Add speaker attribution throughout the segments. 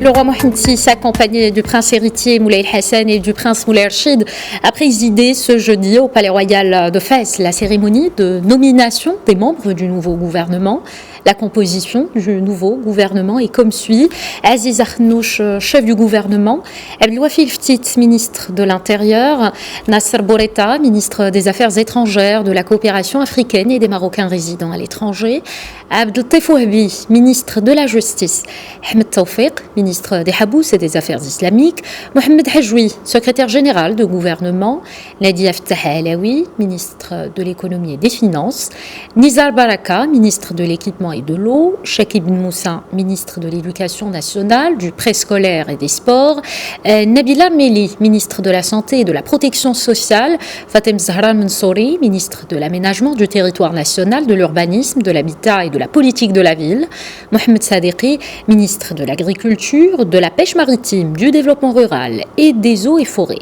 Speaker 1: Le roi Mohamed VI, accompagné du prince héritier Moulay Hassan et du prince Moulay Rachid, a présidé ce jeudi au Palais Royal de Fès la cérémonie de nomination des membres du nouveau gouvernement. La composition du nouveau gouvernement est comme suit. Aziz Arnouch, chef du gouvernement, Abdelwafil Ftit, ministre de l'Intérieur, Nasser Bourreta, ministre des Affaires étrangères, de la coopération africaine et des Marocains résidant à l'étranger, Abdelteif Wahbi, ministre de la Justice, Ahmed Tawfiq, ministre des Habous et des Affaires islamiques, Mohamed Hajoui, secrétaire général de gouvernement, Nadia Fattah Alaoui, ministre de l'économie et des finances, Nizar Baraka, ministre de l'équipement et de l'eau, Cheikh Ibn Moussa, ministre de l'éducation nationale, du préscolaire et des sports, Nabila Meli, ministre de la santé et de la protection sociale, Fatem Zahra Mansouri, ministre de l'aménagement du territoire national, de l'urbanisme, de l'habitat et de la politique de la ville, Mohamed Sadiqi, ministre de l'agriculture, de la pêche maritime, du développement rural et des eaux et forêts.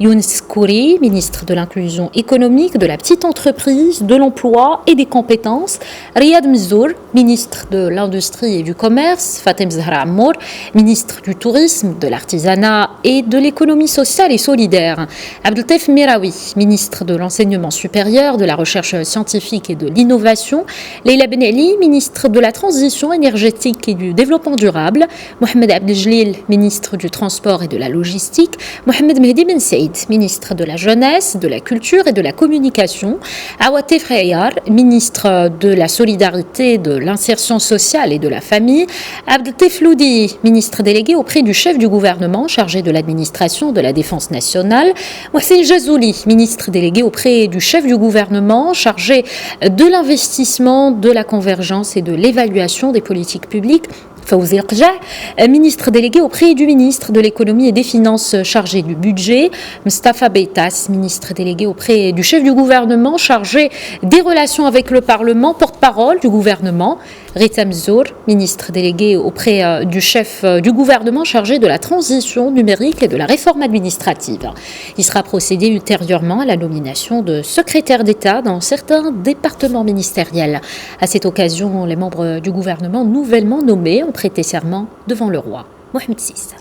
Speaker 1: Younes Kouri, ministre de l'inclusion économique, de la petite entreprise, de l'emploi et des compétences. Riyad Mzour, ministre de l'industrie et du commerce. Fatem Zahra Ammour, ministre du tourisme, de l'artisanat et de l'économie sociale et solidaire. Abdelteif Meraoui, ministre de l'enseignement supérieur, de la recherche scientifique et de l'innovation. Leila Ben Ali, ministre de la transition énergétique et du développement durable. Mohamed Abdeljelil, ministre du transport et de la logistique. Mohamed Mehdi Ben Saïd, ministre de la jeunesse, de la culture et de la communication, Awate Freyar, ministre de la solidarité, de l'insertion sociale et de la famille, Abdelteif Loudi, ministre délégué auprès du chef du gouvernement chargé de l'administration de la défense nationale, Mohsen Jazouli, ministre délégué auprès du chef du gouvernement chargé de l'investissement, de la convergence et de l'évaluation des politiques publiques, Fawzi Rja, ministre délégué auprès du ministre de l'économie et des finances chargé du budget, Mustafa Beitas, ministre délégué auprès du chef du gouvernement chargé des relations avec le Parlement, porte-parole du gouvernement, Rita Mzour, ministre délégué auprès du chef du gouvernement chargé de la transition numérique et de la réforme administrative. Il sera procédé ultérieurement à la nomination de secrétaires d'État dans certains départements ministériels. À cette occasion, les membres du gouvernement nouvellement nommés ont prêté serment devant le roi Mohamed VI.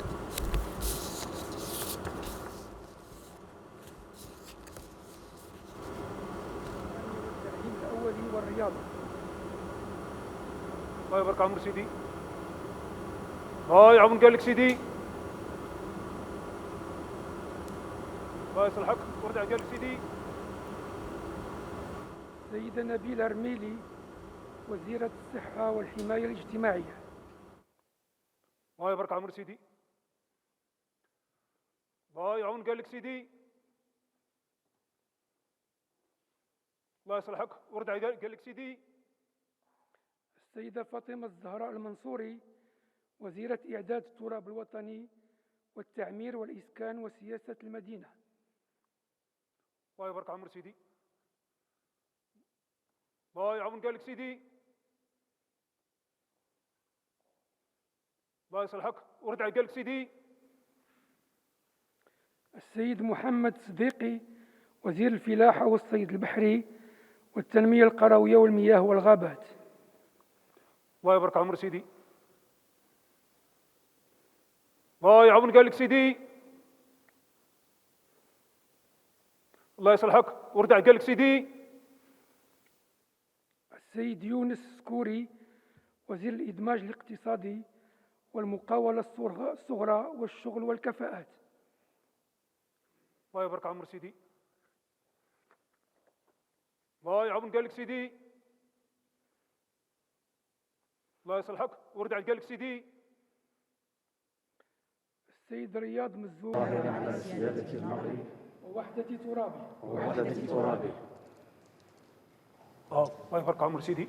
Speaker 2: الله يبارك عمر سيدي. الله يعاون قال لك سيدي. الله يصلحك وارجع قال لك سيدي.
Speaker 3: سيدة نبيلة رميلي وزيرة الصحة والحماية الاجتماعية.
Speaker 2: الله يبارك عمر سيدي. الله يعاون قال لك سيدي. الله يصلحك وارجع قال لك سيدي.
Speaker 3: السيدة فاطمة الزهراء المنصوري وزيرة إعداد التراب الوطني والتعمير والإسكان وسياسة المدينة.
Speaker 2: الله يبارك عمر سيدي. الله يعاون قال لك سيدي. الله يصلحك وارجع قال لك سيدي.
Speaker 3: السيد محمد صديقي وزير الفلاحة والصيد البحري والتنمية القروية والمياه والغابات.
Speaker 2: الله يبارك عمر سيدي. الله يعاون قال لك سيدي. الله يصلحك وارجع قال لك سيدي.
Speaker 3: السيد يونس سكوري وزير الإدماج الاقتصادي والمقاولة الصغرى والشغل والكفاءات.
Speaker 2: الله يبارك عمر سيدي. الله يعاون قال لك سيدي. الله يصلحك وارجع قال لك سيدي.
Speaker 3: السيد رياض مزور
Speaker 4: على سيادة المغرب
Speaker 3: ووحدة ترابه
Speaker 4: ووحدة ترابه.
Speaker 2: الله يبارك عمر سيدي.